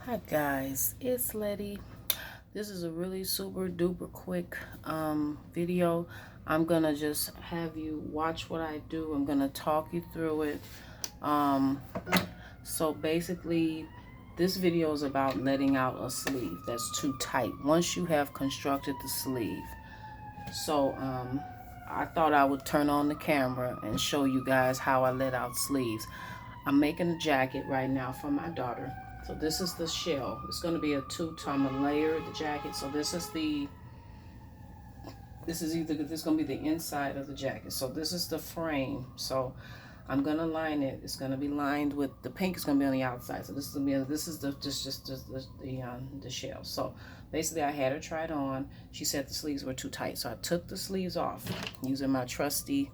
Hi guys, it's Letty. This is a really super duper quick video. I'm gonna just have you watch what I do. I'm gonna talk you through it. Um, so basically, this video is about letting out a sleeve that's too tight once you have constructed the sleeve. So I thought I would turn on the camera and show you guys how I let out sleeves. I'm making a jacket right now for my daughter. So this is the shell. It's going to be a two-tone layer, the jacket. So this is going to be the inside of the jacket. So this is the frame. So I'm going to line it. It's going to be lined with the pink is going to be on the outside. So this is the shell. So basically I had her try it on. She said the sleeves were too tight. So I took the sleeves off using my trusty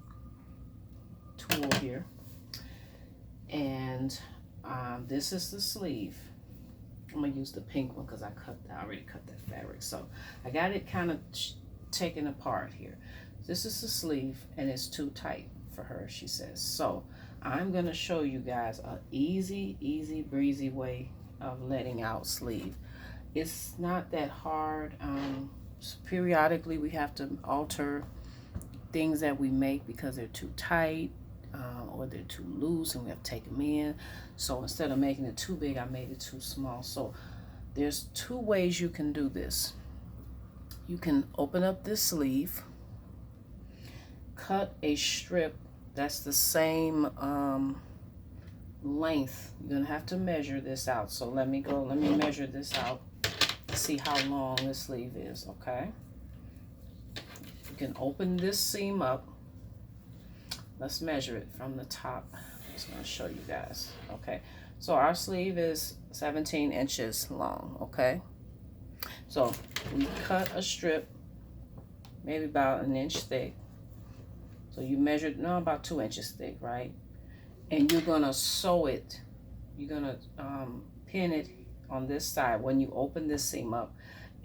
tool here. And this is the sleeve. I'm gonna use the pink one because I already cut that fabric. So I got it kind of taken apart here. This is the sleeve and it's too tight for her, she says. So I'm gonna show you guys a easy breezy way of letting out sleeve. It's not that hard. Periodically we have to alter things that we make because they're too tight. Or they're too loose and we have to take them in. So instead of making it too big, I made it too small. So there's two ways you can do this. You can open up this sleeve, cut a strip that's the same length. You're gonna have to measure this out. So let me measure this out to see how long this sleeve is, okay? You can open this seam up. Let's measure it from the top. I'm just going to show you guys. Okay, so our sleeve is 17 inches long. Okay, so we cut a strip maybe about an inch thick. So you measured, no, about 2 inches thick, right? And you're going to sew it. You're going to pin it on this side when you open this seam up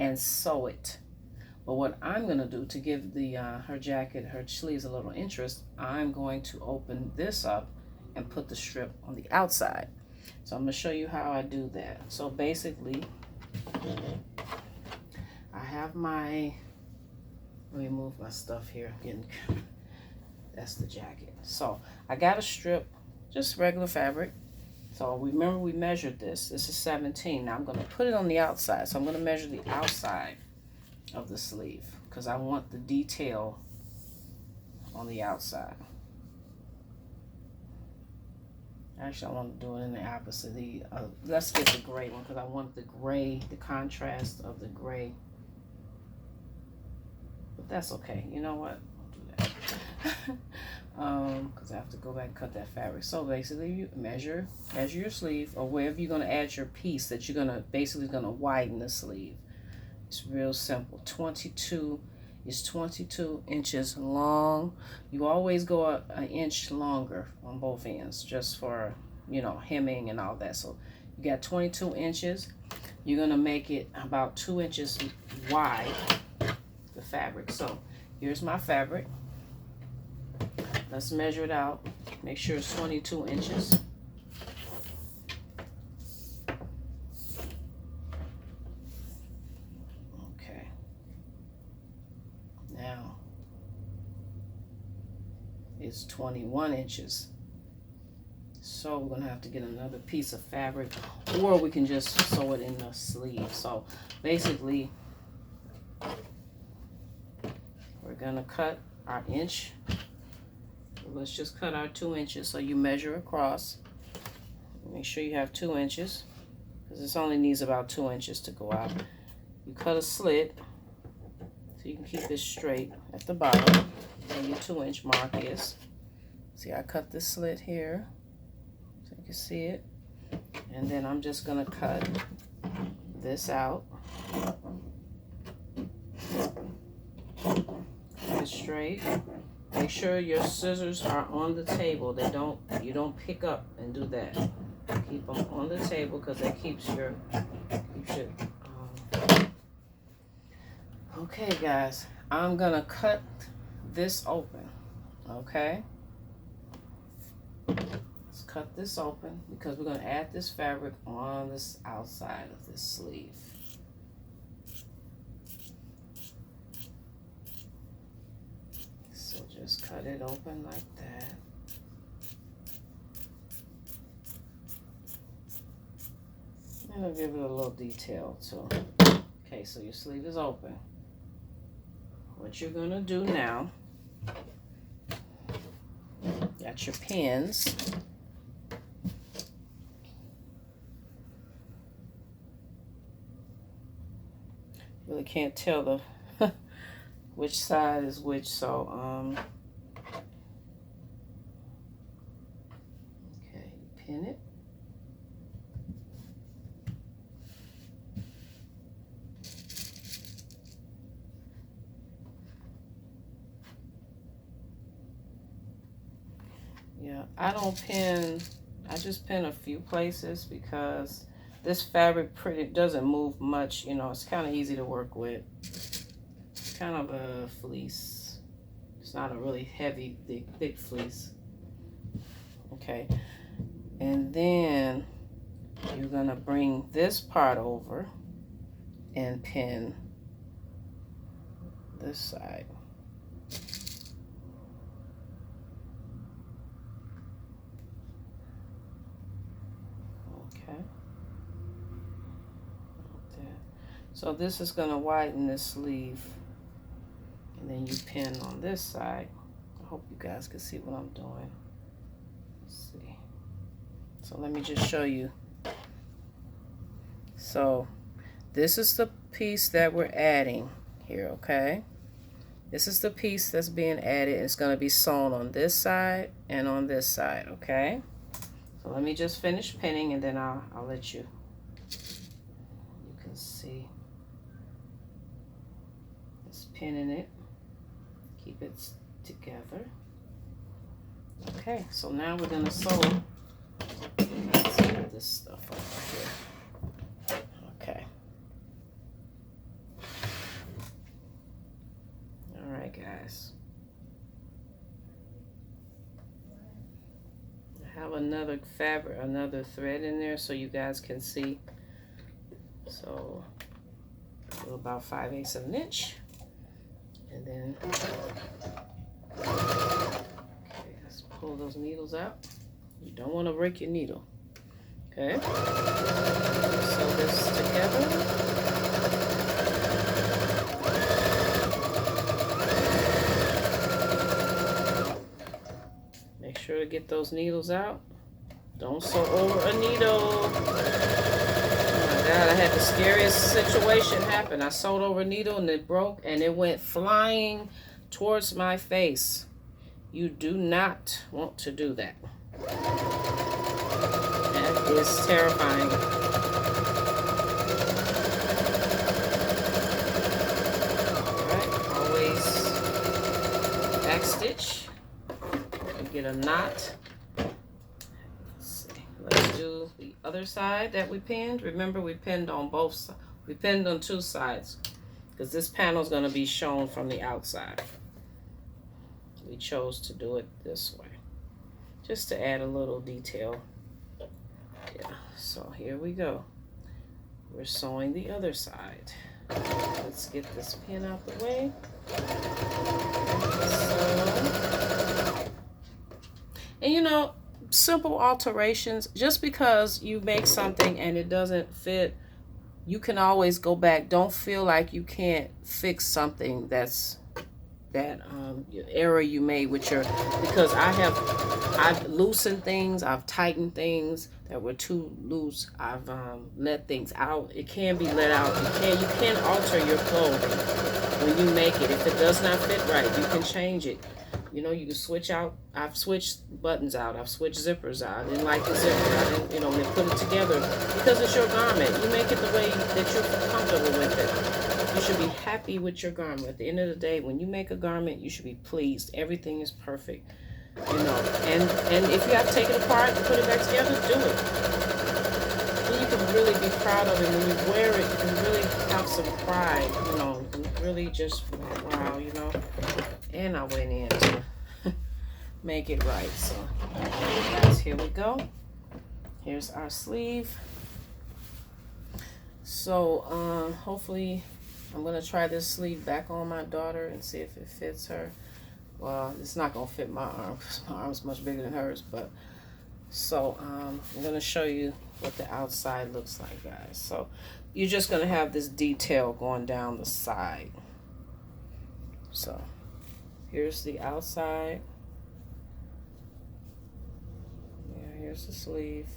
and sew it. But what I'm going to do to give the her jacket, her sleeves a little interest, I'm going to open this up and put the strip on the outside. So I'm going to show you how I do that. So basically, I have my, let me move my stuff here. That's the jacket. So I got a strip, just regular fabric. So remember we measured this. This is 17. Now I'm going to put it on the outside. So I'm going to measure the outside of the sleeve because I want the detail on the outside. Actually, I want to do it in the opposite. Let's get the gray one because I want the gray, the contrast of the gray. But that's okay. You know what? I'll do that. Because I have to go back and cut that fabric. So basically, you measure your sleeve or wherever you're going to add your piece that you're going to basically widen the sleeve. It's real simple. 22 is 22 inches long. You always go an inch longer on both ends just for, you know, hemming and all that. So you got 22 inches. You're going to make it about 2 inches wide, the fabric. So here's my fabric. Let's measure it out. Make sure it's 22 inches. Now it's 21 inches. So we're gonna have to get another piece of fabric or we can just sew it in the sleeve. So basically we're gonna cut our inch. Let's just cut our 2 inches. So you measure across. Make sure you have 2 inches because this only needs about 2 inches to go out. You cut a slit so you can keep this straight at the bottom where your 2-inch mark is. See, I cut this slit here so you can see it. And then I'm just gonna cut this out. Keep it straight. Make sure your scissors are on the table. You don't pick up and do that. Keep them on the table because that keeps your okay, guys, I'm gonna cut this open. Okay, let's cut this open because we're going to add this fabric on this outside of this sleeve. So just cut it open like that. And I'll give it a little detail too. Okay, so your sleeve is open. What you're going to do now, got your pins. Really can't tell the which side is which, so okay, pin it. Yeah, I don't pin, I just pin a few places because this fabric doesn't move much, you know, it's kind of easy to work with. It's kind of a fleece. It's not a really heavy, thick fleece. Okay, and then you're gonna bring this part over and pin this side. So this is going to widen this sleeve, and then you pin on this side. I hope you guys can see what I'm doing. Let's see. So let me just show you. So this is the piece that we're adding here, okay? This is the piece that's being added. It's going to be sewn on this side and on this side, okay? So let me just finish pinning, and then I'll let you can see. Pinning it, keep it together. Okay, so now we're gonna sew. Let's get this stuff over here. Okay. All right, guys. I have another fabric, another thread in there so you guys can see. So about 5/8 of an inch. And then, okay, let's pull those needles out. You don't want to break your needle. Okay, sew this together. Make sure to get those needles out. Don't sew over a needle. God, I had the scariest situation happen. I sewed over a needle and it broke and it went flying towards my face. You do not want to do that. That is terrifying. Alright, always back stitch and get a knot. Let's do the other side that we pinned. Remember, we pinned on both sides. We pinned on two sides because this panel is going to be shown from the outside. We chose to do it this way just to add a little detail. Yeah, so here we go. We're sewing the other side. Let's get this pin out the way. So, and you know, simple alterations. Just because you make something and it doesn't fit, you can always go back. Don't feel like you can't fix something that error you made with your, because I've loosened things, I've tightened things that were too loose, I've let things out. It can be let out. You can alter your clothing when you make it. If it does not fit right, you can change it. You know, you can switch out. I've switched buttons out. I've switched zippers out. I didn't like the zipper. I didn't, you know, when they put it together, because it's your garment. You make it the way that you're comfortable with it. You should be happy with your garment. At the end of the day, when you make a garment, you should be pleased. Everything is perfect, you know. And if you have to take it apart and put it back together, do it. Then you can really be proud of it. When you wear it, you can really have some pride, you know. And really just, wow, you know. And I went in. make it right. So guys, here we go. Here's our sleeve. So hopefully I'm gonna try this sleeve back on my daughter and see if it fits her. Well, it's not gonna fit my arm because my arm's much bigger than hers, but so I'm gonna show you what the outside looks like, guys. So you're just gonna have this detail going down the side. So here's the outside. Yeah, here's the sleeve.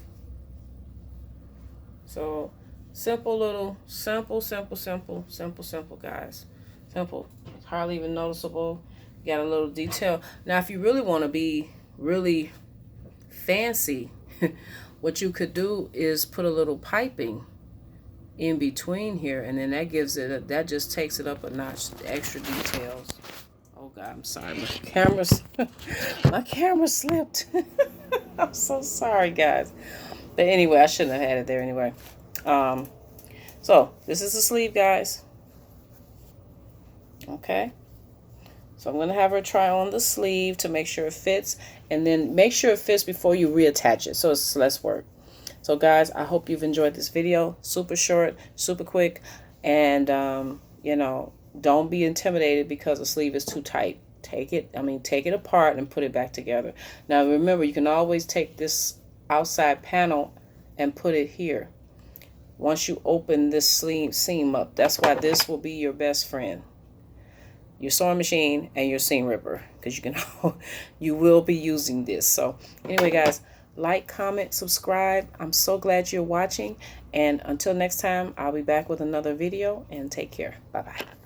So simple little, simple, guys. Simple. It's hardly even noticeable. You got a little detail. Now, if you really want to be really fancy, what you could do is put a little piping in between here, and then that gives it, that just takes it up a notch, the extra details. Oh God, I'm sorry, my camera slipped. I'm so sorry, guys. But anyway, I shouldn't have had it there anyway. So this is the sleeve, guys. Okay. So I'm going to have her try on the sleeve to make sure it fits, and then make sure it fits before you reattach it, so it's less work. So guys, I hope you've enjoyed this video. Super short, super quick, and you know, don't be intimidated because the sleeve is too tight. Take it apart and put it back together. Now remember, you can always take this outside panel and put it here once you open this seam up. That's why this will be your best friend, your sewing machine and your seam ripper, because you will be using this. So anyway, guys, like, comment, subscribe. I'm so glad you're watching, and until next time, I'll be back with another video, and take care. Bye bye.